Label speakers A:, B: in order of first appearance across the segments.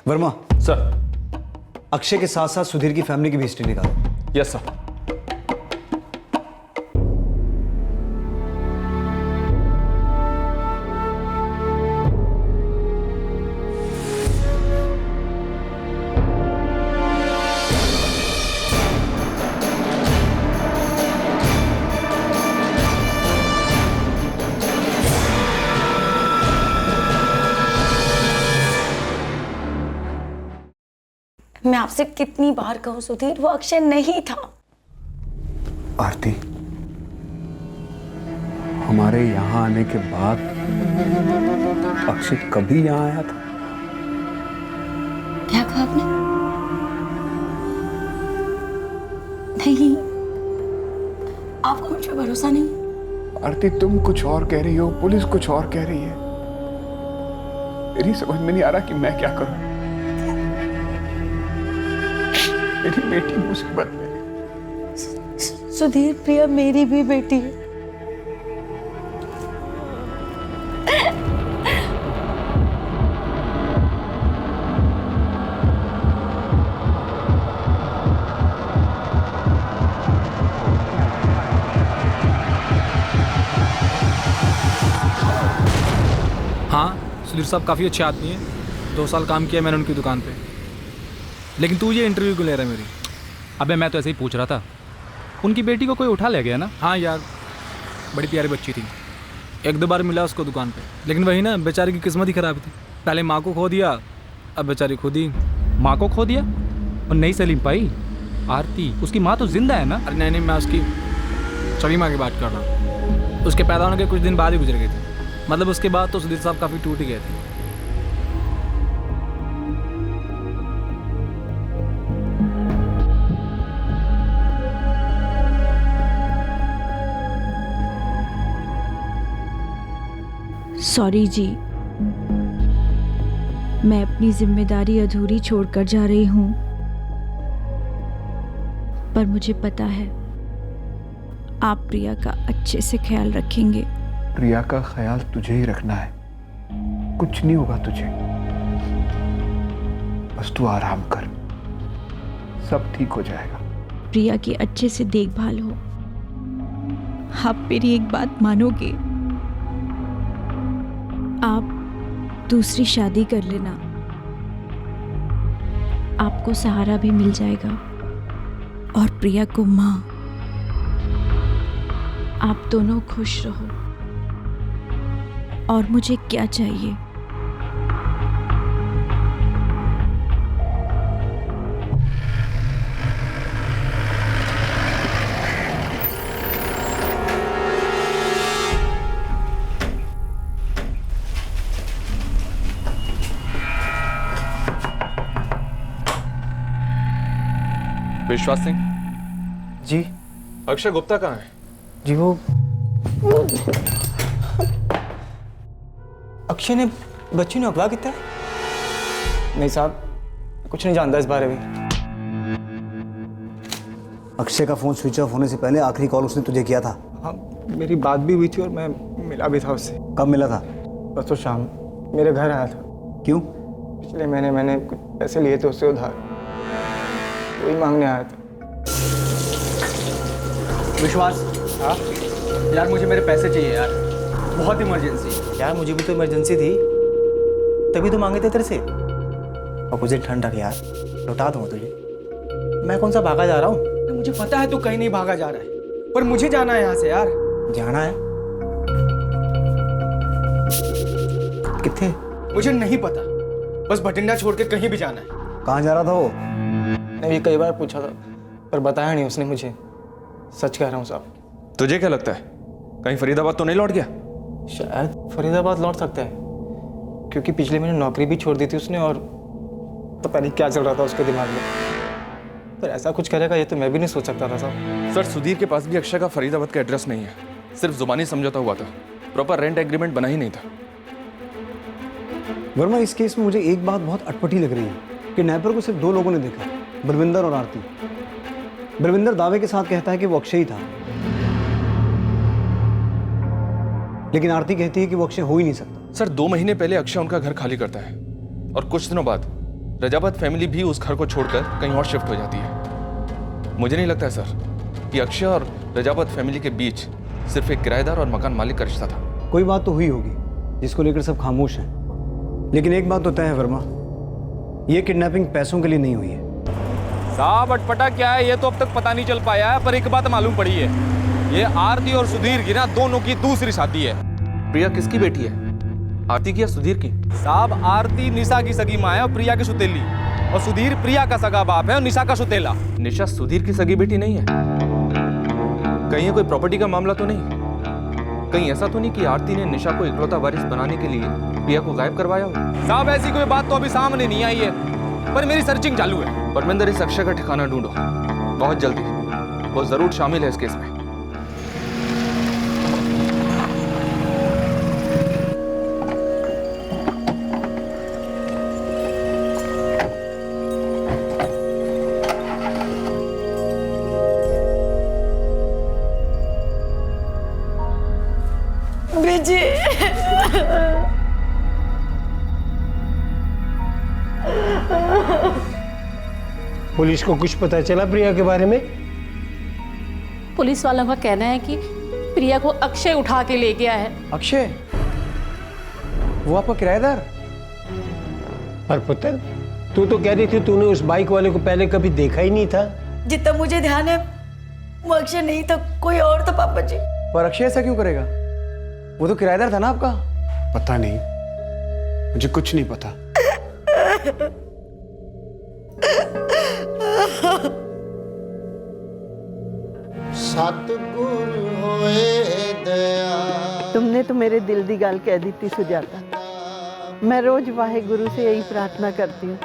A: Verma,
B: sir.
A: Akshay के साथ साथ सुधीर की फैमिली की भी हिस्ट्री निकालो।
B: Yes sir.
C: मैं आपसे कितनी बार कहूं सुधीर, वो अक्षय नहीं था।
D: आरती, हमारे यहाँ आने के बाद अक्षय कभी यहाँ आया था?
C: क्या कहा आपने? नहीं, आपको मुझ पर भरोसा नहीं?
D: आरती, तुम कुछ और कह रही हो, पुलिस कुछ और कह रही है। मेरी समझ में नहीं आ रहा कि मैं क्या करूं। मेरी बेटी मुसीबत में।
C: सुधीर, प्रिया मेरी भी बेटी है।
E: हाँ, सुधीर साहब काफ़ी अच्छे आदमी हैं। 2 साल काम किया मैंने उनकी दुकान पे। लेकिन तू ये इंटरव्यू क्यों ले रहा है मेरी?
B: अबे मैं तो ऐसे ही पूछ रहा था, उनकी बेटी को कोई उठा ले गया ना?
E: हाँ यार, बड़ी प्यारी बच्ची थी। 1-2 बार मिला उसको दुकान पे, लेकिन वही ना, बेचारी की किस्मत ही खराब थी। पहले माँ को खो दिया, अब बेचारी खुद ही।
B: माँ को खो दिया और नहीं सलीम पाई? आरती, उसकी माँ तो जिंदा है ना?
E: अरे नहीं, मैं उसकी छवि माँ की बात कर रहा हूँ। उसके पैदा होने के कुछ दिन बाद ही गुजर गई थी। मतलब उसके बाद तो सुधीर साहब काफ़ी टूट ही गए थे।
F: सॉरी जी, मैं अपनी जिम्मेदारी अधूरी छोड़कर जा रही हूं, पर मुझे पता है आप प्रिया का अच्छे से ख्याल रखेंगे।
D: प्रिया का ख्याल तुझे ही रखना है, कुछ नहीं होगा तुझे। बस तू आराम कर, सब ठीक हो जाएगा।
F: प्रिया की अच्छे से देखभाल हो। आप मेरी एक बात मानोगे? आप दूसरी शादी कर लेना, आपको सहारा भी मिल जाएगा और प्रिया को माँ। आप दोनों खुश रहो। और मुझे क्या चाहिए?
B: विश्वास सिंह
A: जी।
B: अक्षय गुप्ता कहाँ है?
A: जी वो अक्षय ने बच्ची ने अगवा किया है? नहीं साहब, कुछ नहीं जानता इस बारे में। अक्षय का फोन स्विच ऑफ होने से पहले आखिरी कॉल उसने तुझे किया था?
G: हाँ, मेरी बात भी हुई थी और मैं मिला भी था उससे।
A: कब मिला था?
G: परसों शाम मेरे घर आया था।
A: क्यों?
G: पिछले महीने मैंने कुछ पैसे लिए थे उससे उधार, वही मांगने आया था।
H: विश्वास,
G: हाँ
H: यार मुझे मेरे पैसे चाहिए यार, बहुत इमरजेंसी।
A: यार मुझे भी तो इमरजेंसी थी, तभी तो मांगे थे तेरे से। और मुझे ठंड लग यार, लौटा दूंगा तुझे। मैं कौन सा भागा जा रहा हूँ?
H: मुझे पता है तू कहीं नहीं भागा जा रहा है, पर मुझे जाना है यहाँ से यार।
A: जाना है? किथे?
H: मुझे नहीं पता, बस भटिंडा छोड़ के कहीं भी जाना है।
A: कहाँ जा रहा था वो?
G: मैंने भी कई बार पूछा था पर बताया नहीं उसने मुझे। सच कह रहा हूँ साहब।
B: तुझे क्या लगता है, कहीं फरीदाबाद तो नहीं लौट गया?
G: शायद फरीदाबाद लौट सकता है, क्योंकि पिछले महीने नौकरी भी छोड़ दी थी उसने और पता नहीं क्या चल रहा था उसके दिमाग में। पर ऐसा कुछ करेगा ये तो मैं भी नहीं सोच सकता था साहब।
B: सर, सुधीर के पास भी अक्षय का फरीदाबाद का एड्रेस नहीं है, सिर्फ जुबानी समझौता हुआ था, प्रॉपर रेंट एग्रीमेंट बना ही नहीं था।
A: वर्मा, इस केस में मुझे एक बात बहुत अटपटी लग रही है कि नैपर को सिर्फ 2 लोगों ने देखा, बलविंदर और आरती। बलविंदर दावे के साथ कहता है कि वो अक्षय ही था, लेकिन आरती कहती है कि वो अक्षय हो ही नहीं सकता।
B: सर, 2 महीने पहले अक्षय उनका घर खाली करता है और कुछ दिनों बाद रजावत फैमिली भी उस घर को छोड़कर कहीं और शिफ्ट हो जाती है। मुझे नहीं लगता है सर कि अक्षय और रजावत फैमिली के बीच सिर्फ एक किराएदार और मकान मालिक का रिश्ता था।
I: कोई बात तो हुई होगी जिसको लेकर सब खामोश हैं, लेकिन एक बात तो तय है वर्मा, ये किडनैपिंग पैसों के लिए नहीं हुई है।
E: साहब अटपटा क्या है ये तो अब तक पता नहीं चल पाया है, पर एक बात मालूम पड़ी है, ये आरती और सुधीर की ना दोनों की दूसरी शादी है।
B: प्रिया किसकी बेटी है, आरती की या सुधीर की?
E: साहब आरती निशा की सगी माँ है और प्रिया की सुतेली, और सुधीर प्रिया का सगा बाप है और निशा का सुतेला।
B: निशा सुधीर की सगी बेटी नहीं है? कहीं ये कोई प्रॉपर्टी का मामला तो नहीं? कहीं ऐसा तो नहीं कि आरती ने निशा को इकलौता वारिस बनाने के लिए प्रिया को गायब करवाया हो?
E: साहब ऐसी कोई बात तो अभी सामने नहीं आई है, पर मेरी सर्चिंग चालू है।
B: परमिंदर, इस अक्षय का ठिकाना ढूंढो बहुत जल्दी, वो जरूर शामिल है इस केस में।
C: बेजी
J: पुलिस को कुछ पता चला प्रिया के बारे में?
K: पुलिस वालों का कहना है कि प्रिया को अक्षय उठा के ले गया है।
I: अक्षय? वो आपका किराएदार?
J: पर पुत्र, तू तो कह रही थी तूने उस बाइक वाले को पहले कभी देखा ही नहीं था।
C: जितना मुझे ध्यान है वो अक्षय नहीं था, कोई और था पापा जी।
I: पर अक्षय ऐसा क्यों करेगा? वो तो किराएदार था ना आपका।
D: पता नहीं, मुझे कुछ नहीं पता।
L: सतगुरु होए दया।
M: तुमने तो मेरे दिल दी गल कह दी थी सुजाता। मैं रोज वाहे गुरु से यही प्रार्थना करती हूँ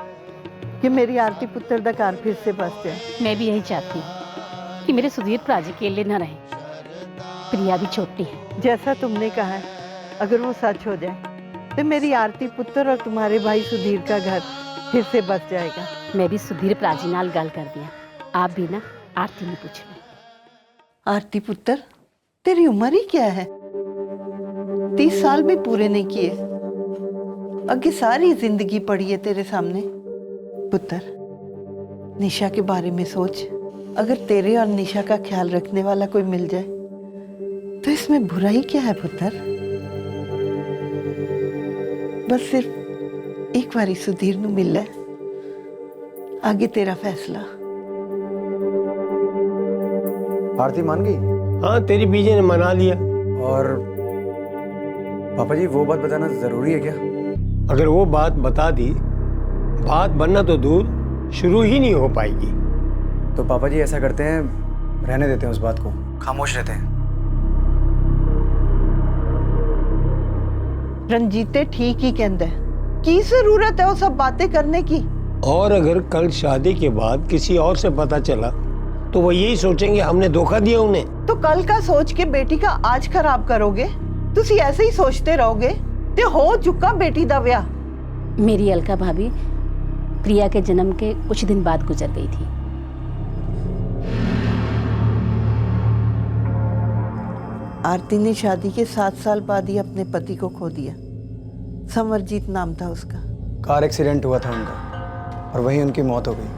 M: कि मेरी आरती पुत्र का घर फिर से बस जाए।
K: मैं भी यही चाहती हूँ कि मेरे सुधीर प्राजी अकेले न रहे। प्रिया भी छोटी है।
M: जैसा तुमने कहा है, अगर वो सच हो जाए तो मेरी आरती पुत्र और तुम्हारे भाई सुधीर का घर फिर से बस जाएगा।
K: मैं भी सुधीर प्राजी नाल गल कर दिया, आप भी ना आरती ने पूछ लो।
M: आरती पुत्र, तेरी उम्र ही क्या है? 30 साल भी पूरे नहीं किए, आगे सारी जिंदगी पड़ी है तेरे सामने। पुत्र, निशा के बारे में सोच। अगर तेरे और निशा का ख्याल रखने वाला कोई मिल जाए तो इसमें बुराई क्या है पुत्र? बस सिर्फ एक बारी सुधीर नू मिल ले, आगे तेरा फैसला।
I: आरती मान गई?
J: हाँ, तेरी बीजे ने मना लिया।
I: और पापा जी, वो बात बताना जरूरी है क्या?
J: अगर वो बात बता दी, बात बनना तो दूर शुरू ही नहीं हो पाएगी।
I: तो पापा जी ऐसा करते हैं, रहने देते हैं उस बात को, खामोश रहते हैं।
M: रंजीते ठीक ही कहंदा है, की जरूरत है वो सब बातें करने की?
J: और अगर कल शादी के बाद किसी और से पता चला तो वो यही सोचेंगे हमने धोखा दिया उन्हें।
M: तो कल का सोच के बेटी का आज खराब करोगे? तुसी ऐसे ही सोचते रहोगे ते हो चुका बेटी दा ब्याह।
K: मेरी अलका भाभी प्रिया के जन्म के कुछ दिन बाद गुजर गई थी।
M: आरती ने शादी के 7 साल बाद ही अपने पति को खो दिया। समरजीत नाम था उसका।
I: कार एक्सीडेंट हुआ था उनका और वहीं उनकी मौत हो गई।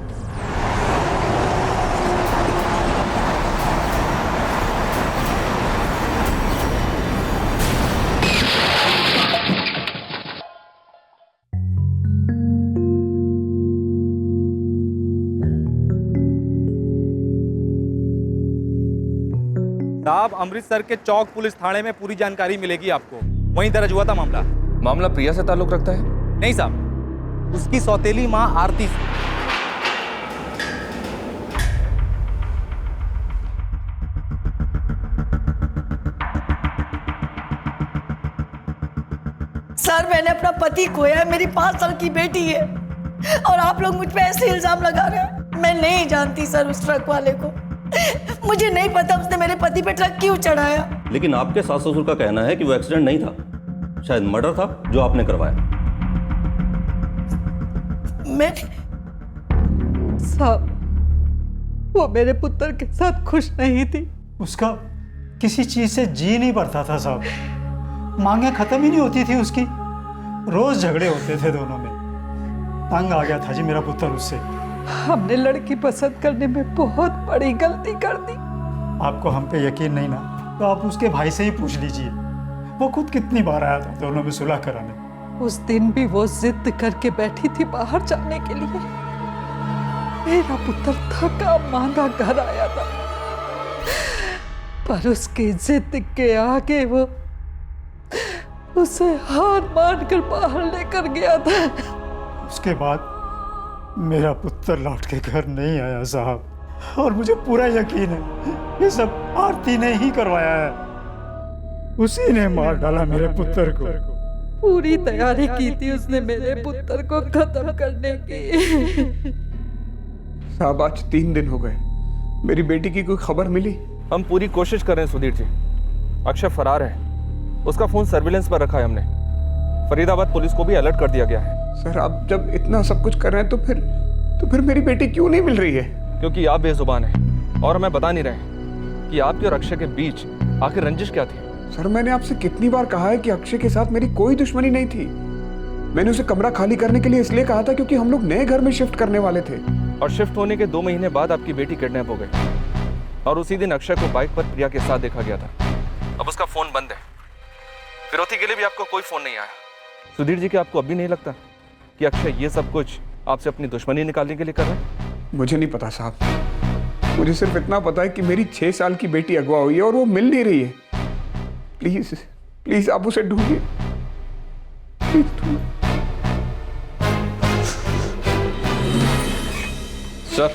E: साहब अमृतसर के चौक पुलिस थाने में पूरी जानकारी मिलेगी आपको, वहीं दर्ज हुआ था मामला।
B: मामला प्रिया से ताल्लुक रखता है?
E: नहीं साहब, उसकी सौतेली माँ आरती से।
C: सर, मैंने अपना पति खोया है, मेरी 5 साल की बेटी है, और आप लोग मुझ पे ऐसे इल्जाम लगा रहे हैं। मैं नहीं जानती सर उस ट्रक वाले को, मुझे नहीं पता उसने मेरे पति पे ट्रक क्यों चढ़ाया।
N: लेकिन आपके सास ससुर का कहना है कि वो एक्सीडेंट नहीं था, शायद मर्डर था जो आपने करवाया।
C: मैं
M: साहब, वो मेरे पुत्र के साथ खुश नहीं थी।
G: उसका किसी चीज़ से जी नहीं पड़ता था साहब, मांगे खत्म ही नहीं होती थी उसकी, रोज झगड़े होते थे दोनों में।
O: तंग आ गया था जी मेरा पुत्र उससे।
M: हमने लड़की पसंद करने में बहुत बड़ी गलती कर दी।
O: आपको हम पे यकीन नहीं ना, तो आप उसके भाई से ही पूछ लीजिए। वो खुद कितनी बार आया था दोनों में सुलह कराने।
M: उस दिन भी वो जिद करके बैठी थी बाहर जाने के लिए। मेरा पुत्र थका मांदा घर आया था, पर उसकी जिद के आगे वो उसे हार मान कर बाहर लेकर गया था।
O: उसके बाद मेरा पुत्र लौट के घर नहीं आया साहब, और मुझे पूरा यकीन है ये सब आरती ने ही करवाया है। उसी ने मार डाला मेरे पुत्र को।
M: पूरी तैयारी की थी उसने मेरे पुत्र को खत्म करने की।
D: साहब आज 3 दिन हो गए, मेरी बेटी की कोई खबर मिली?
B: हम पूरी कोशिश कर रहे हैं सुधीर जी। अक्षय फरार है, उसका फोन सर्विलेंस पर रखा है हमने। फरीदाबाद पुलिस को भी अलर्ट कर दिया गया है।
D: सर आप जब इतना सब कुछ कर रहे हैं तो फिर मेरी बेटी क्यों नहीं मिल रही है?
B: क्योंकि आप बेजुबान हैं और हमें बता नहीं रहे कि आपके और अक्षय के बीच आखिर रंजिश क्या थी।
D: सर मैंने आपसे कितनी बार कहा है कि अक्षय के साथ मेरी कोई दुश्मनी नहीं थी। मैंने उसे कमरा खाली करने के लिए इसलिए कहा था क्योंकि हम लोग नए घर में शिफ्ट करने वाले थे।
B: और शिफ्ट होने के 2 महीने बाद आपकी बेटी किडनैप हो गई और उसी दिन अक्षय को बाइक पर प्रिया के साथ देखा गया था। अब उसका फोन बंद है। फिरौती के लिए भी आपको कोई फोन नहीं आया। सुधीर जी, क्या आपको अब भी नहीं लगता कि अक्षय ये सब कुछ आपसे अपनी दुश्मनी निकालने के लिए कर रहे हैं?
D: मुझे नहीं पता साहब, मुझे सिर्फ इतना पता है कि मेरी 6 साल की बेटी अगवा हुई है और वो मिल नहीं रही है। प्लीज प्लीज आप उसे ढूंढिए।
B: सर,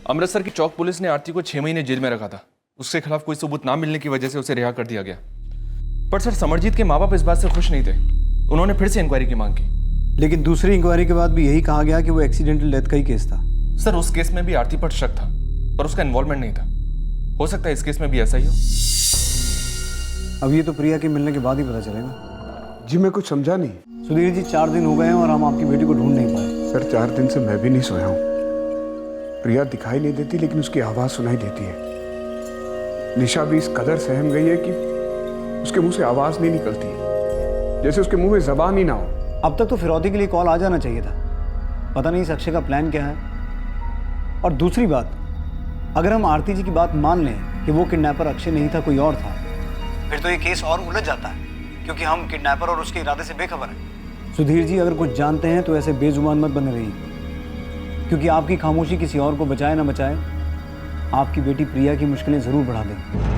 B: अमृतसर की चौक पुलिस ने आरती को 6 महीने जेल में रखा था। उसके खिलाफ कोई सबूत ना मिलने की वजह से उसे रिहा कर दिया गया। पर सर, समरजीत के माँ बाप इस बात से खुश नहीं थे। उन्होंने फिर से इंक्वायरी की मांग की।
I: लेकिन दूसरी इंक्वायरी के बाद भी यही कहा गया कि वो एक्सीडेंटल डेथ का ही केस था।
B: सर, उस केस में भी आरती पर शक था, पर उसका इन्वॉल्वमेंट नहीं था। हो सकता है इस केस में भी ऐसा ही हो।
I: अब ये तो प्रिया के मिलने के बाद ही पता चलेगा।
D: जी मैं कुछ समझा नहीं।
I: सुधीर जी 4 दिन हो गए हैं और हम आपकी बेटी को ढूंढ नहीं पाए।
D: सर 4 दिन से मैं भी नहीं सोया हूँ। प्रिया दिखाई नहीं देती लेकिन उसकी आवाज सुनाई देती है। निशा भी इस कदर सहम गई है कि उसके मुंह से आवाज नहीं निकलती, जैसे उसके मुंह में जबान ही ना हो।
I: अब तक तो फिरौती के लिए कॉल आ जाना चाहिए था। पता नहीं इस अक्षय का प्लान क्या है। और दूसरी बात, अगर हम आरती जी की बात मान लें कि वो किडनैपर अक्षय नहीं था, कोई और था, फिर तो ये केस और उलझ जाता है, क्योंकि हम किडनैपर और उसके इरादे से बेखबर हैं। सुधीर जी अगर कुछ जानते हैं तो ऐसे बेजुबान मत बने रहिए, क्योंकि आपकी खामोशी किसी और को बचाए ना बचाए, आपकी बेटी प्रिया की मुश्किलें जरूर बढ़ा देगी।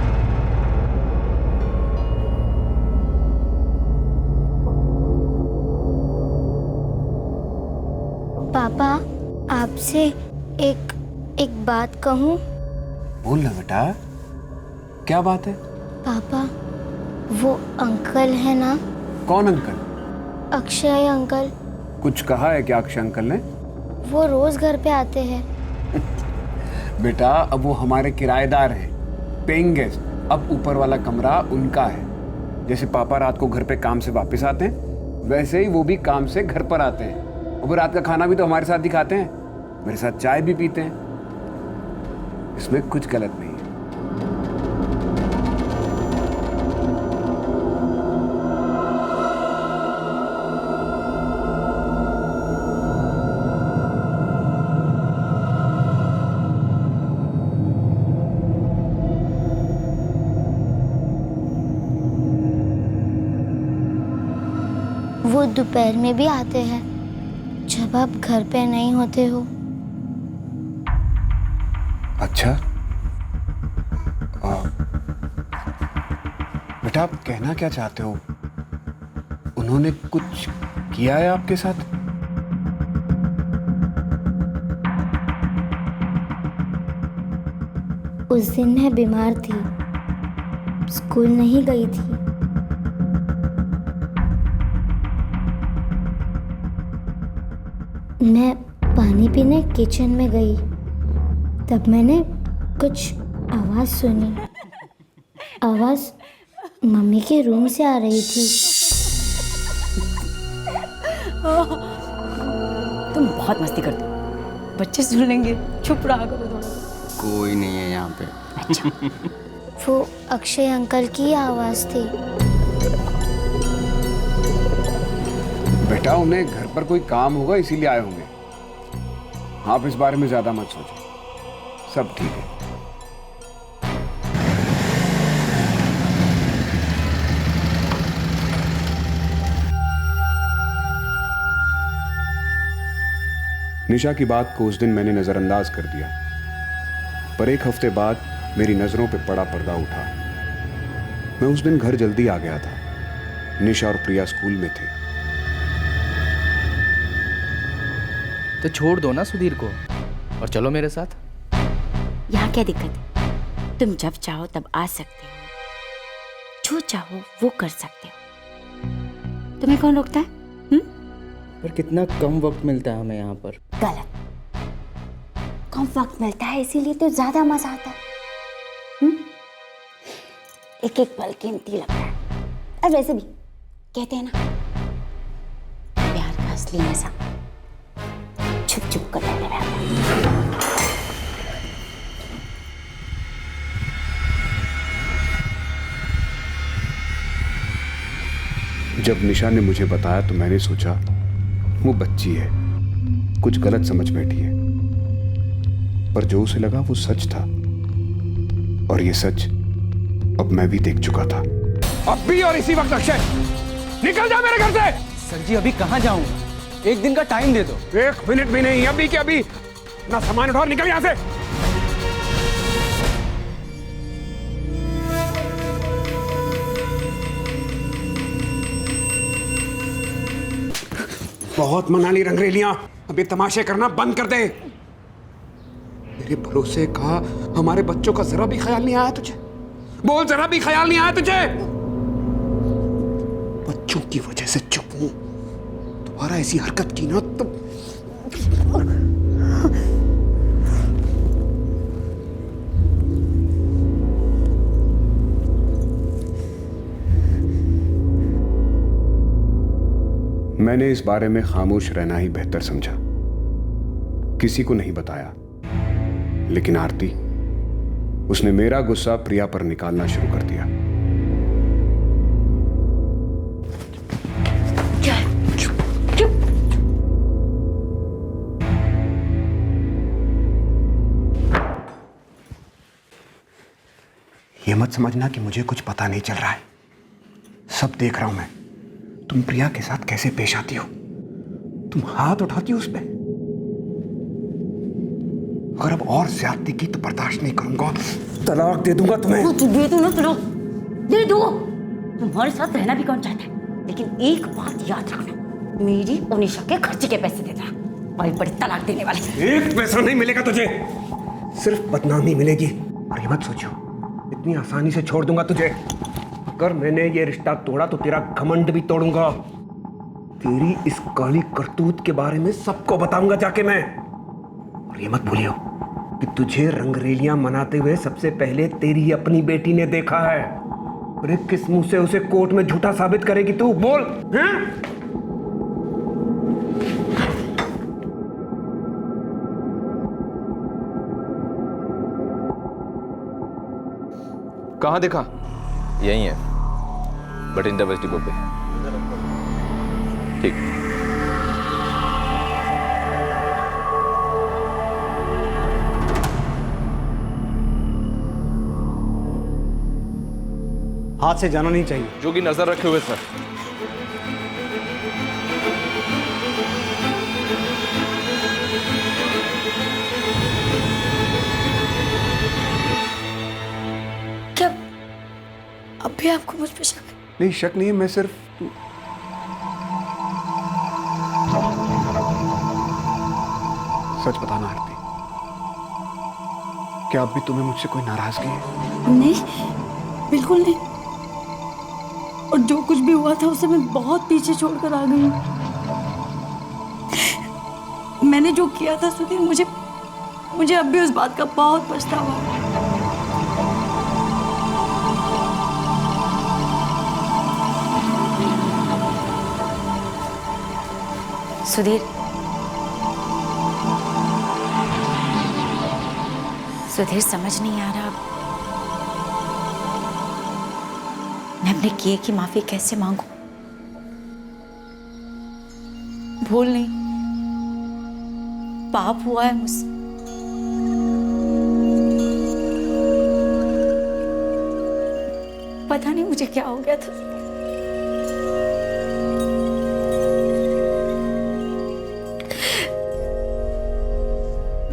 P: पापा, आपसे एक बात कहूँ?
Q: बोल ना बेटा, क्या बात है?
P: पापा, वो अंकल है ना?
Q: कौन अंकल?
P: अक्षय अंकल।
Q: कुछ कहा है क्या अक्षय अंकल ने?
P: वो रोज घर पे आते हैं।
Q: बेटा अब वो हमारे किराएदार हैं, पेइंग गेस्ट। अब ऊपर वाला कमरा उनका है। जैसे पापा रात को घर पे काम से वापस आते हैं, वैसे ही वो भी काम से घर पर आते हैं। और वो रात का खाना भी तो हमारे साथ ही खाते हैं, मेरे साथ चाय भी पीते हैं। इसमें कुछ गलत नहीं है।
P: वो दोपहर में भी आते हैं जब आप घर पे नहीं होते हो।
Q: अच्छा, बेटा आप कहना क्या चाहते हो? उन्होंने कुछ किया है आपके साथ?
P: उस दिन मैं बीमार थी, स्कूल नहीं गई थी। मैं पानी पीने किचन में गई, तब मैंने कुछ आवाज़ सुनी। आवाज़ मम्मी के रूम से आ रही थी।
C: तुम बहुत मस्ती करते हो, बच्चे सुन लेंगे, चुप रहा करो थोड़ा।
Q: कोई नहीं है यहाँ पे।
C: अच्छा।
P: वो अक्षय अंकल की आवाज़ थी।
Q: बेटा उन्हें घर पर कोई काम होगा इसीलिए आए होंगे। आप इस बारे में ज्यादा मत सोचो, सब ठीक है। निशा की बात को उस दिन मैंने नजरअंदाज कर दिया, पर एक हफ्ते बाद मेरी नजरों पे बड़ा पर्दा उठा। मैं उस दिन घर जल्दी आ गया था। निशा और प्रिया स्कूल में थे।
R: तो छोड़ दो ना सुधीर को और चलो मेरे साथ।
S: यहाँ क्या दिक्कत है? तुम जब चाहो तब आ सकते हो, जो चाहो वो कर सकते हो। तुम्हें कौन रोकता है?
R: पर कितना कम वक्त मिलता है हमें यहाँ पर।
S: गलत। कम वक्त मिलता है इसीलिए तो ज्यादा मजा आता है। एक एक पल कीमती लगता है। और वैसे भी कहते हैं ना, प्यार का असली मजा छुप छुप कर लेने में आता है।
Q: जब निशा ने मुझे बताया तो मैंने सोचा वो बच्ची है, कुछ गलत समझ बैठी है, पर जो उसे लगा वो सच था, और ये सच अब मैं भी देख चुका था। अब भी और इसी वक्त अक्षय निकल जा मेरे घर से।
H: सर जी अभी कहाँ जाऊँ? एक दिन का टाइम दे दो।
Q: 1 मिनट भी नहीं, अभी के अभी ना सामान उठाओ, निकल यहाँ से। बहुत मना ली रंगरेलियां, अब ये तमाशे करना बंद कर दे। मेरे भरोसे का हमारे बच्चों का जरा भी ख्याल नहीं आया तुझे? बोल, जरा भी ख्याल नहीं आया तुझे? बच्चों की वजह से चुप हूं, दोबारा ऐसी हरकत की ना तो मैंने इस बारे में खामोश रहना ही बेहतर समझा। किसी को नहीं बताया, लेकिन आरती, उसने मेरा गुस्सा प्रिया पर निकालना शुरू कर दिया। ये मत समझना कि मुझे कुछ पता नहीं चल रहा है, सब देख रहा हूं मैं। तुम प्रिया के साथ कैसे पेश आती हो, तुम हाथ उठाती हो उस पे। अगर अब और ज्यादती की तो बर्दाश्त नहीं करूंगा, तलाक दे दूंगा तुम्हें।
S: दे दो ना, तलाक दे दो। तुम्हारे साथ रहना भी कौन चाहता है, लेकिन एक बात याद रखना, मेरी और निशा के खर्चे के पैसे देना। बड़ी बड़ी तलाक देने वाले।
Q: एक पैसा नहीं मिलेगा तुझे, सिर्फ बदनामी मिलेगी। और ये मत सोचो इतनी आसानी से छोड़ दूंगा तुझे। अगर मैंने ये रिश्ता तोड़ा तो तेरा घमंड भी तोड़ूंगा। तेरी इस काली करतूत के बारे में सबको बताऊंगा जाके मैं। और ये मत भूलियो कि तुझे रंगरेलियां मनाते हुए सबसे पहले तेरी अपनी बेटी ने देखा है। अरे किस मुंह से उसे कोर्ट में झूठा साबित करेगी तू, बोल? हैं?
B: कहाँ देखा?
R: यही है, बट इंटरवेस्ट डिपो पे। ठीक।
I: हाथ से जाना नहीं चाहिए।
B: जो कि नजर रखे हुए सर।
C: क्या अब भी आपको मुझ पे शक है?
Q: नहीं, शक नहीं है, मैं सिर्फ सच बताना आरती, क्या अब भी तुम्हें मुझसे कोई नाराजगी है?
C: नहीं, बिल्कुल नहीं। और जो कुछ भी हुआ था उसे मैं बहुत पीछे छोड़कर आ गई हूँ। मैंने जो किया था सुधीर, मुझे अब भी उस बात का बहुत पछतावा है।
S: सुधीर, सुधीर समझ नहीं आ रहा मैं अपने किए की माफी कैसे मांगू।
C: भूल नहीं, पाप हुआ है मुझसे। पता नहीं मुझे क्या हो गया था।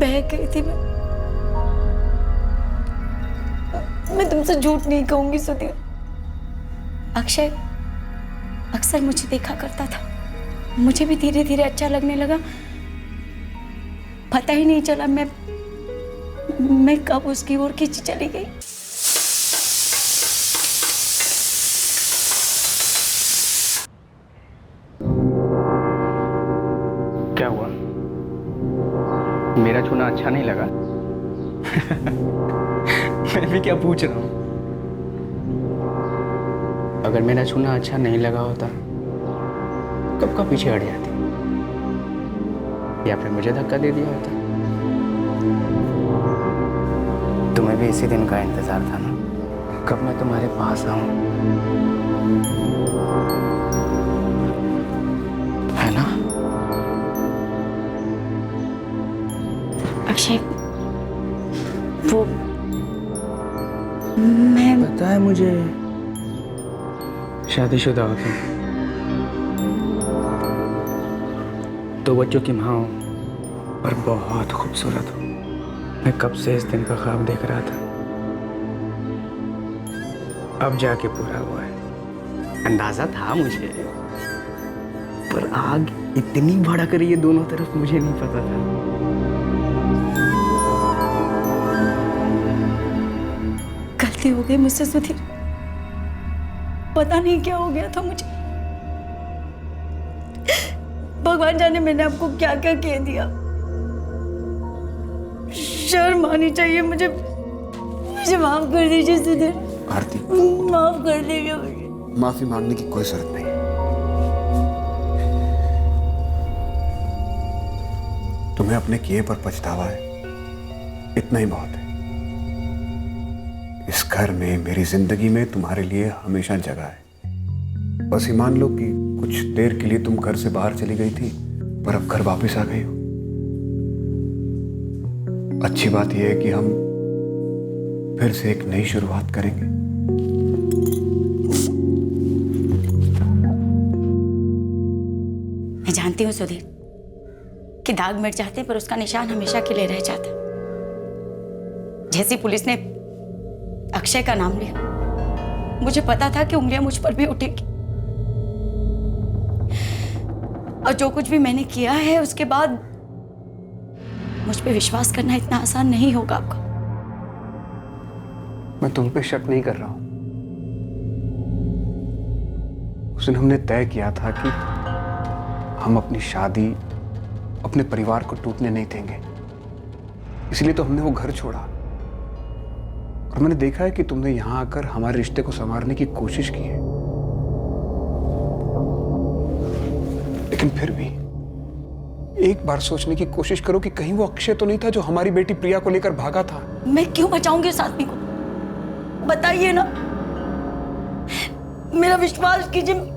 C: बह गई थी मैं तुमसे झूठ नहीं कहूंगी सुधीर। अक्षय अक्सर मुझे देखा करता था, मुझे भी धीरे धीरे अच्छा लगने लगा। पता ही नहीं चला मैं कब उसकी ओर खींची चली गई।
R: क्या हुआ? मेरा छूना अच्छा नहीं लगा?
H: मैं भी क्या पूछ रहा हूँ।
R: अगर मेरा छूना अच्छा नहीं लगा होता कब का पीछे हट जाती, या फिर मुझे धक्का दे दिया होता। तुम्हें भी इसी दिन का इंतजार था ना, कब मैं तुम्हारे पास आऊं, है ना?
C: अक्षय, वो मैं
R: पता है मुझे, शादीशुदा हो तुम, दो बच्चों की माँ हो और बहुत खूबसूरत हो। मैं कब से इस दिन का ख्वाब देख रहा था, अब जाके पूरा हुआ है। अंदाजा था मुझे, पर आग इतनी भड़क रही है दोनों तरफ, मुझे नहीं पता था।
C: गलती हो गई मुझसे सुधीर, पता नहीं क्या हो गया था मुझे। भगवान जाने मैंने आपको क्या क्या कह दिया। शर्म आनी चाहिए मुझे माफ कर दीजिए सुधीर।
Q: आरती,
C: माफ कर दीजिए मुझे।
Q: माफी मांगने की कोई जरूरत नहीं। तुम्हें अपने किए पर पछतावा है, इतना ही बहुत है। इस घर में, मेरी जिंदगी में तुम्हारे लिए हमेशा जगह है। बस ये मान लो कि कुछ देर के लिए तुम घर से बाहर चली गई थी, पर अब घर वापस आ गई हो। अच्छी बात यह है कि हम फिर से एक नई शुरुआत करेंगे।
C: मैं जानती हूँ सुधीर कि दाग मिट जाते पर उसका निशान हमेशा के लिए रह जाता। जैसी पुलिस ने अक्षय का नाम लिया, मुझे पता था कि उंगलियां मुझ पर भी उठेगी। और जो कुछ भी मैंने किया है उसके बाद मुझ पे विश्वास करना इतना आसान नहीं होगा आपका।
Q: मैं तुम पे शक नहीं कर रहा हूं। उस दिन हमने तय किया था कि हम अपनी शादी, अपने परिवार को टूटने नहीं देंगे, इसलिए तो हमने वो घर छोड़ा। और मैंने देखा है कि तुमने यहां आकर हमारे रिश्ते को संवारने की कोशिश की है, लेकिन फिर भी एक बार सोचने की कोशिश करो कि कहीं वो अक्षय तो नहीं था जो हमारी बेटी प्रिया को लेकर भागा था।
C: मैं क्यों बचाऊंगी उस आदमी को, बताइए ना, मेरा विश्वास कीजिए।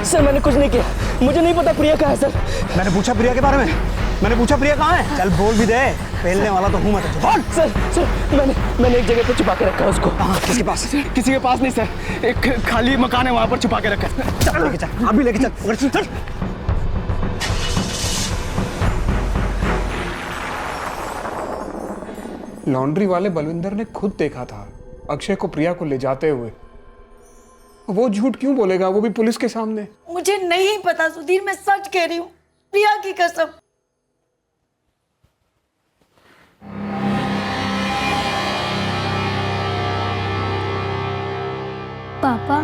H: सर मैंने कुछ नहीं किया, मुझे नहीं पता प्रिया कहाँ है सर।
I: मैंने पूछा प्रिया के बारे में, मैंने पूछा प्रिया कहाँ है। चल बोल भी दे, पहलने वाला तो हूँ मैं तो। बोल।
H: सर मैंने एक जगह पे छुपा के रखा है उसको।
I: किसके पास?
H: किसी के पास नहीं सर, एक खाली मकान है वहां पर छुपा के रखा है।
I: चल लेके चल, अभी लेके चल, चल।
Q: लॉन्ड्री वाले बलविंदर ने खुद देखा था अक्षय को प्रिया को ले जाते हुए। वो झूठ क्यों बोलेगा, वो भी पुलिस के सामने?
C: मुझे नहीं पता सुधीर, मैं सच कह रही हूँ, प्रिया की कसम।
P: पापा।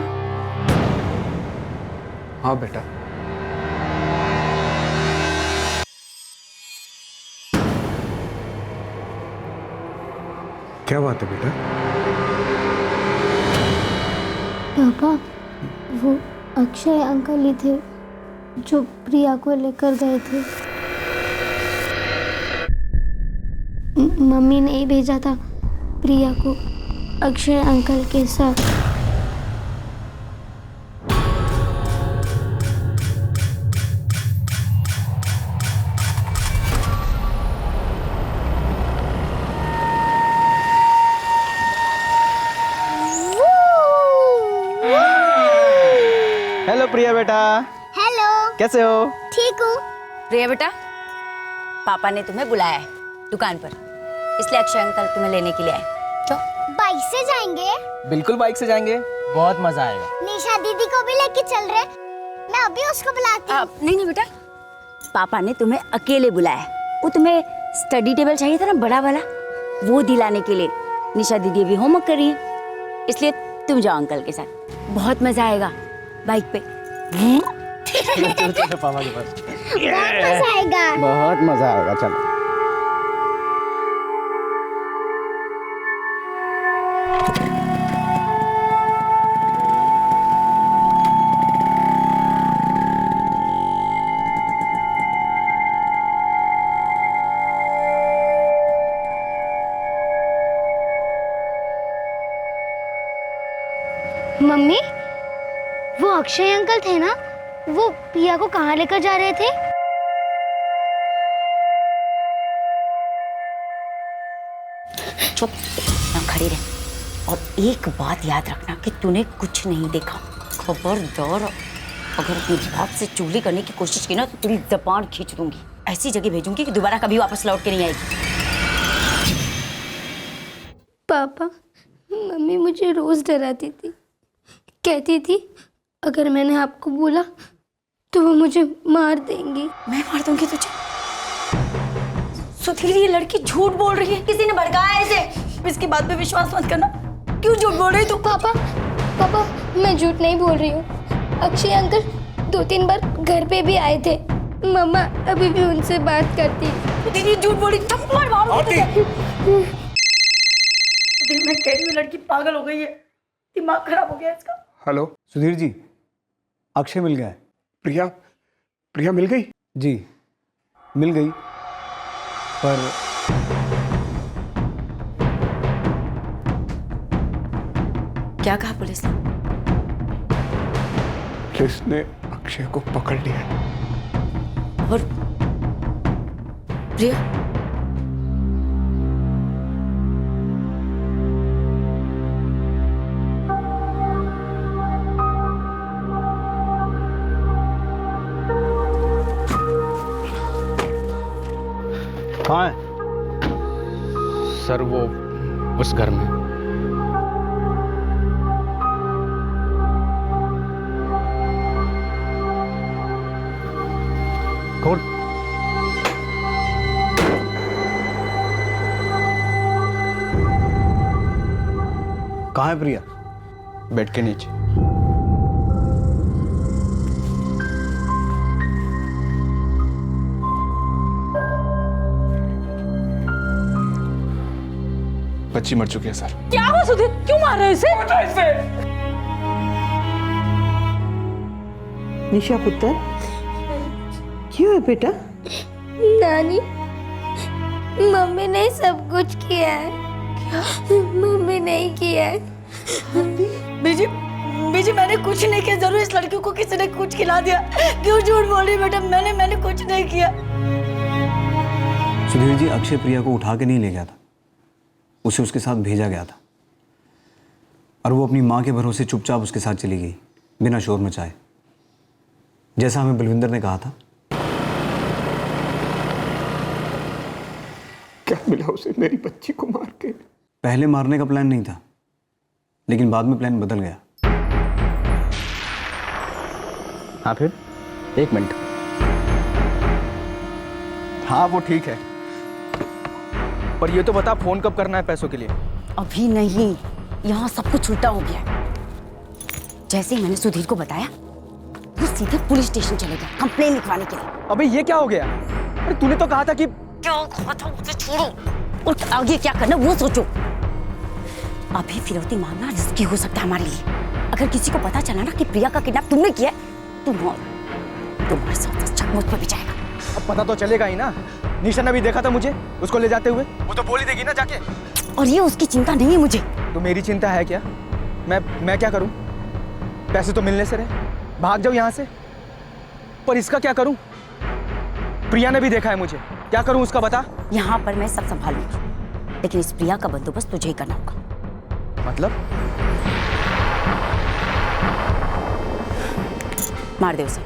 Q: हाँ बेटा। क्या बात है बेटा?
P: पापा, वो अक्षय अंकल ही थे जो प्रिया को लेकर गए थे। मम्मी ने ही भेजा था प्रिया को अक्षय अंकल के साथ।
H: हेलो प्रिया बेटा।
T: हेलो।
H: कैसे हो?
T: ठीक हूँ।
S: प्रिया बेटा, पापा ने तुम्हें बुलाया है दुकान पर, इसलिए अक्षय अंकल तुम्हें लेने के लिए आए। चलो।
T: बाइक से जाएंगे?
H: बिल्कुल बाइक से जाएंगे, बहुत मजा आएगा।
T: निशा दीदी को भी लेके चल रहे, मैं अभी उसको बुलाती हूँ।
S: नहीं बेटा, पापा ने तुम्हें अकेले बुलाया है। वो तुम्हें स्टडी टेबल चाहिए था ना, बड़ा वाला, वो दिलाने के लिए। निशा दीदी भी होमवर्क कर रही है, इसलिए तुम जाओ अंकल के साथ, बहुत मजा आएगा बाइक पे।
H: चलो पापा के पास।
T: बहुत मजा आएगा।
H: बहुत मजा आएगा, चलो।
P: मम्मी, वो अक्षय अंकल थे ना, वो प्रिया को कहाँ लेकर जा रहे थे?
S: चुप ना खड़ी रह, और एक बात याद रखना कि तूने कुछ नहीं देखा। खबरदार, अगर अपनी बात से चुगली करने की कोशिश की ना तो तेरी जबान खींच दूंगी, ऐसी जगह भेजूंगी कि दोबारा कभी वापस लौट के नहीं आएगी।
P: पापा, मम्मी मुझे रोज डराती थी, कहती थी अगर मैंने आपको बोला तो वो मुझे मार देंगी।
C: मैं मार दूंगी तुझे? सुधीर, ये लड़की झूठ बोल रही है, किसी ने भड़काया इसे। इसकी बात पे विश्वास मत करना। क्यों झूठ बोल रही तू?
P: पापा, मैं झूठ नहीं बोल रही हूँ। अक्षय अंकल 2-3 बार घर पे भी आए थे, मम्मा अभी भी उनसे बात करती।
C: दीदी झूठ बोल रही, थप्पड़ मारूंगी तुझे। सुधीर, मैं कह रही हूँ लड़की पागल हो गई है, दिमाग खराब हो गया इसका।
Q: हेलो
I: सुधीर जी, अक्षय मिल गया है।
Q: प्रिया मिल गई?
I: जी मिल गई, पर
S: क्या कहा पुलिस ने?
Q: पुलिस ने अक्षय को पकड़ लिया।
S: और प्रिया?
I: कहाँ है?
R: सर वो उस घर में।
I: कौन? कहाँ है प्रिया?
R: बेड के नीचे।
B: बच्ची मर चुकी है सर।
C: क्या हुआ सुधीर, क्यों मार रहे इसे?
M: निशा पुत्र, क्यों है बेटा?
P: नानी, मम्मी ने सब कुछ किया है। मम्मी नहीं किया है।
C: बीजी, मैंने कुछ नहीं किया। जरूर इस लड़की को किसी ने कुछ खिला दिया। क्यों झूठ बोल रही बेटा? मैंने कुछ नहीं किया।
I: सुधीर जी, अक्षय प्रिया को उठा के नहीं ले गया था, उसे उसके साथ भेजा गया था, और वो अपनी माँ के भरोसे चुपचाप उसके साथ चली गई, बिना शोर मचाए, जैसा हमें बलविंदर ने कहा था।
Q: क्या मिला उसे मेरी बच्ची को मार के?
I: पहले मारने का प्लान नहीं था, लेकिन बाद में प्लान बदल गया।
H: हाँ फिर? एक मिनट। हाँ वो ठीक है, पर ये तो बता फोन कब करना है पैसों के लिए?
S: अभी नहीं, यहाँ सब कुछ उल्टा हो गया है। जैसे ही मैंने सुधीर को बताया वो सीधे पुलिस स्टेशन चले गया कंप्लेन लिखवाने के लिए।
H: अबे ये क्या हो गया? अरे तूने तो कहा था कि
S: क्या कहा था उसे छोड़ो और आगे क्या करना वो सोचो। अभी फिरौती मांगना रिस्की हो सकता है हमारे लिए। अगर किसी को पता चला ना कि प्रिया का किडनैप तुमने किया है, तुम्हारे साथ शक मुझ पर भी जाएगा।
H: अब पता तो चलेगा ही ना। निशा ने भी देखा था मुझे उसको ले जाते हुए, वो तो बोल ही देगी ना जाके।
S: और ये उसकी चिंता नहीं है मुझे।
H: तो मेरी चिंता है क्या? मैं क्या करूं? पैसे तो मिलने से रहे, भाग जाओ यहाँ से। पर इसका क्या करूं? प्रिया ने भी देखा है मुझे, क्या करूं उसका बता?
S: यहाँ पर मैं सब संभालूंगी, लेकिन इस प्रिया का बंदोबस्त तुझे ही करना होगा।
H: मतलब?
S: मार दे उसे।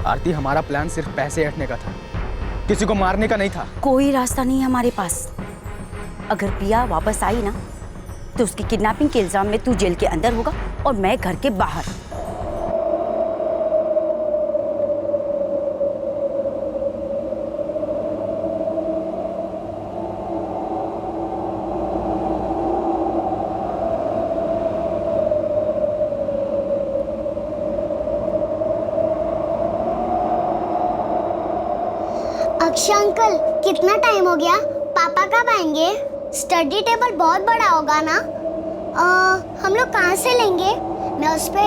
H: आरती, हमारा प्लान सिर्फ पैसे हटने का था, किसी को मारने का नहीं था।
S: कोई रास्ता नहीं है हमारे पास। अगर प्रिया वापस आई ना तो उसकी किडनैपिंग के इल्जाम में तू जेल के अंदर होगा और मैं घर के बाहर।
T: अक्षय अंकल, कितना टाइम हो गया? पापा कब आएंगे? स्टडी टेबल बहुत बड़ा होगा ना? हम लोग कहाँ से लेंगे? मैं उस पे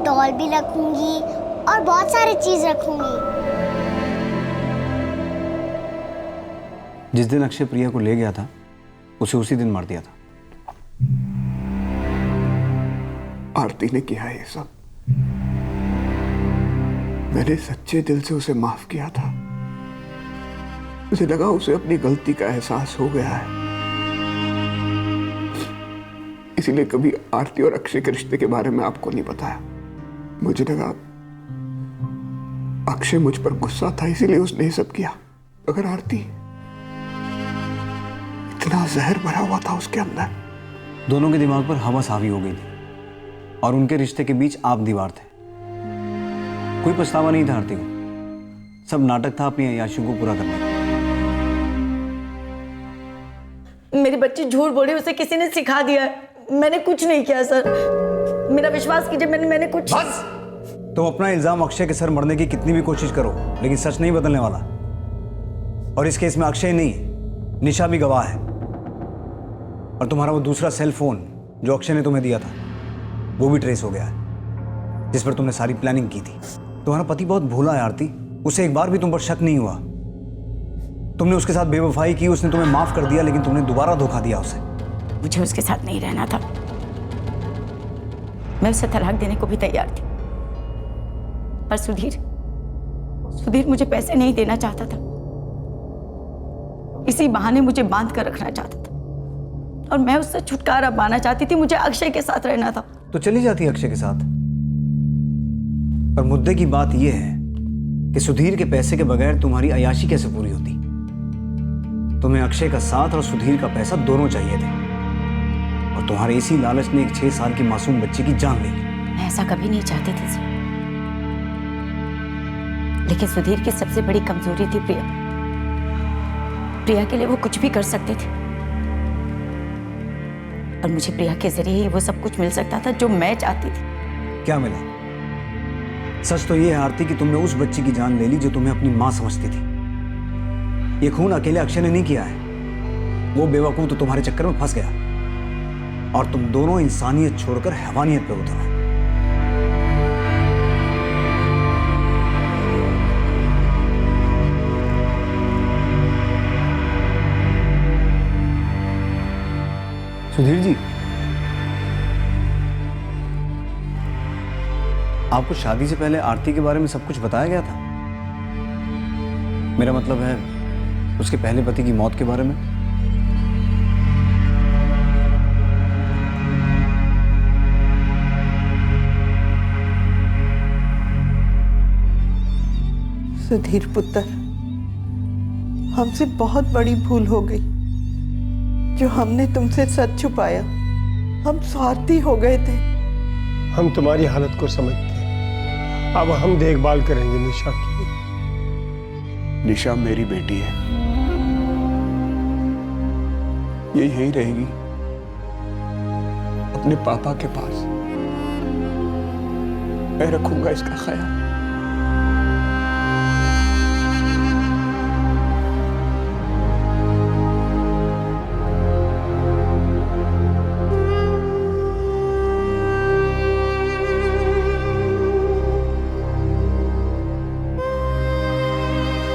T: डॉल भी रखूंगी और बहुत सारी चीज रखूंगी।
I: जिस दिन अक्षय प्रिया को ले गया था उसे उसी दिन मार दिया था।
D: आरती ने किया ये सब। मैंने सच्चे दिल से उसे माफ किया था। मुझे लगा उसे अपनी गलती का एहसास हो गया है, इसीलिए कभी आरती और अक्षय के रिश्ते के बारे में आपको नहीं बताया। मुझे लगा अक्षय मुझ पर गुस्सा था, इसीलिए उसने ये सब किया। अगर आरती, इतना जहर भरा हुआ था उसके अंदर।
I: दोनों के दिमाग पर हवस हावी हो गई थी और उनके रिश्ते के बीच आप दीवार थे। कोई पछतावा नहीं था आरती को, सब नाटक था अपनी अय्याशियों को पूरा करने का।
C: मेरी बच्ची झूठ बोली, उसे किसी ने सिखा दिया है। मैंने कुछ नहीं किया सर, मेरा विश्वास कीजिए। मैंने कुछ
I: बस। तुम अपना इल्जाम अक्षय के सर मरने की कितनी भी कोशिश करो, लेकिन सच नहीं बदलने वाला। और इस केस में अक्षय नहीं, निशा भी गवाह है। और तुम्हारा वो दूसरा सेल फोन जो अक्षय ने तुम्हें दिया था वो भी ट्रेस हो गया है, जिस पर तुमने सारी प्लानिंग की थी। तुम्हारा पति बहुत भोला है आरती, उसे एक बार भी तुम पर शक नहीं हुआ। तुमने उसके साथ बेवफाई की, उसने तुम्हें माफ कर दिया, लेकिन तुमने दोबारा धोखा दिया उसे।
S: मुझे उसके साथ नहीं रहना था। मैं उसे तलाक देने को भी तैयार थी, पर सुधीर मुझे पैसे नहीं देना चाहता था। इसी बहाने मुझे बांध कर रखना चाहता था और मैं उससे छुटकारा पाना चाहती थी। मुझे अक्षय के साथ रहना था।
I: तो चली जाती अक्षय के साथ। पर मुद्दे की बात यह है कि सुधीर के पैसे के बगैर तुम्हारी अय्याशी कैसे पूरी होती? तुम्हें अक्षय का साथ और सुधीर का पैसा दोनों चाहिए थे, और तुम्हारे इसी लालच ने एक 6 साल की मासूम बच्ची की जान ले ली।
S: मैं ऐसा कभी नहीं चाहती थी सर, लेकिन सुधीर की सबसे बड़ी कमजोरी थी प्रिया के लिए वो कुछ भी कर सकते थे, और मुझे प्रिया के जरिए ही वो सब कुछ मिल सकता था जो मैं चाहती थी।
I: क्या मिला? सच तो ये है आरती कि तुमने उस बच्ची की जान ले ली जो तुम्हें अपनी मां समझती थी। ये खून अकेले अक्षय ने नहीं किया है, वो बेवकूफ तो तुम्हारे चक्कर में फंस गया और तुम दोनों इंसानियत छोड़कर हैवानियत पे उतरे। सुधीर जी, आपको शादी से पहले आरती के बारे में सब कुछ बताया गया था? मेरा मतलब है उसके पहले पति की मौत के बारे में।
M: सुधीर पुत्र, हमसे बहुत बड़ी भूल हो गई। जो हमने तुमसे सच छुपाया। हम स्वार्थी हो गए थे।
J: हम तुम्हारी हालत को समझते हैं। अब हम देखभाल करेंगे निशा की।
D: निशा मेरी बेटी है, ये यहीं रहेगी अपने पापा के पास। मैं रखूंगा इसका ख्याल।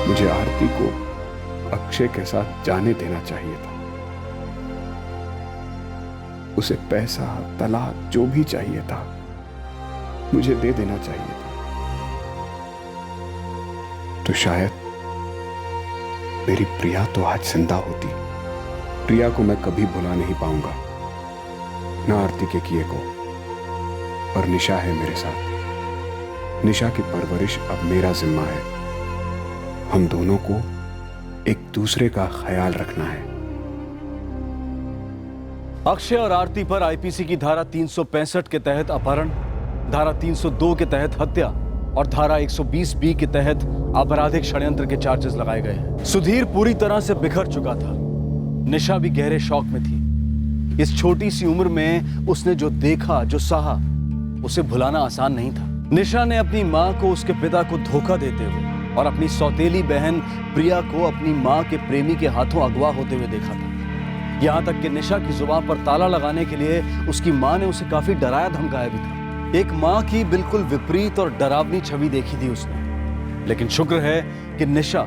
D: मुझे आरती को अक्षय के साथ जाने देना चाहिए था। उसे पैसा, तलाक जो भी चाहिए था मुझे दे देना चाहिए था। तो शायद मेरी प्रिया तो आज जिंदा होती। प्रिया को मैं कभी भुला नहीं पाऊंगा, ना आरती के किए को। और निशा है मेरे साथ। निशा की परवरिश अब मेरा जिम्मा है। हम दोनों को एक दूसरे का ख्याल रखना है।
U: अक्षय और आरती पर आईपीसी की धारा 365 के तहत अपहरण, धारा 302 के तहत हत्या और धारा 120B के तहत आपराधिक षड्यंत्र के चार्जेस लगाए गए हैं। सुधीर पूरी तरह से बिखर चुका था। निशा भी गहरे शौक में थी। इस छोटी सी उम्र में उसने जो देखा, जो सहा, उसे भुलाना आसान नहीं था। निशा ने अपनी मां को उसके पिता को धोखा देते हुए और अपनी सौतेली बहन प्रिया को अपनी मां के प्रेमी के हाथों अगवा होते हुए देखा था। यहां तक कि निशा की जुबान पर ताला लगाने के लिए उसकी मां ने उसे काफी डराया धमकाया भी था। एक मां की बिल्कुल विपरीत और डरावनी छवि देखी थी उसने। लेकिन शुक्र है कि निशा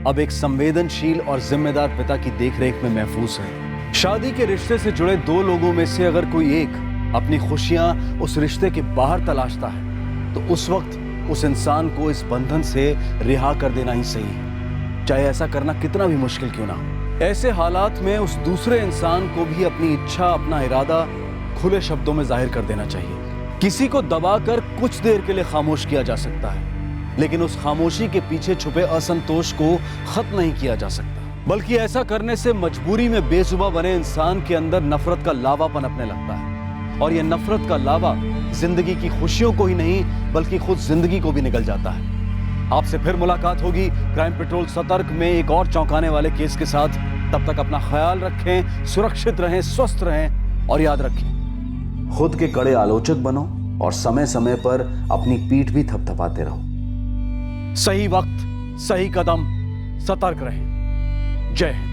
U: अब एक संवेदनशील और जिम्मेदार पिता की देखरेख में महफूज है। शादी के रिश्ते से जुड़े दो लोगों में से अगर कोई एक अपनी खुशियां उस रिश्ते के बाहर तलाशता है तो उस वक्त उस इंसान को इस बंधन से रिहा कर देना ही सही है, चाहे ऐसा करना कितना भी मुश्किल क्यों ना हो। ऐसे हालात में उस दूसरे इंसान को भी अपनी इच्छा, अपना इरादा खुले शब्दों में जाहिर कर देना चाहिए। किसी को दबाकर कुछ देर के लिए खामोश किया जा सकता है, लेकिन उस खामोशी के पीछे छुपे असंतोष को खत्म नहीं किया जा सकता। बल्कि ऐसा करने से मजबूरी में बेजुबा बने इंसान के अंदर नफरत का लावा पनपने लगता है, और यह नफरत का लावा जिंदगी की खुशियों को ही नहीं बल्कि खुद जिंदगी को भी निगल जाता है। आपसे फिर मुलाकात होगी क्राइम पेट्रोल सतर्क में एक और चौंकाने वाले केस के साथ। तब तक अपना ख्याल रखें, सुरक्षित रहें, स्वस्थ रहें और याद रखें,
V: खुद के कड़े आलोचक बनो और समय समय पर अपनी पीठ भी थपथपाते रहो।
U: सही वक्त, सही कदम, सतर्क रहें। जय हिंद।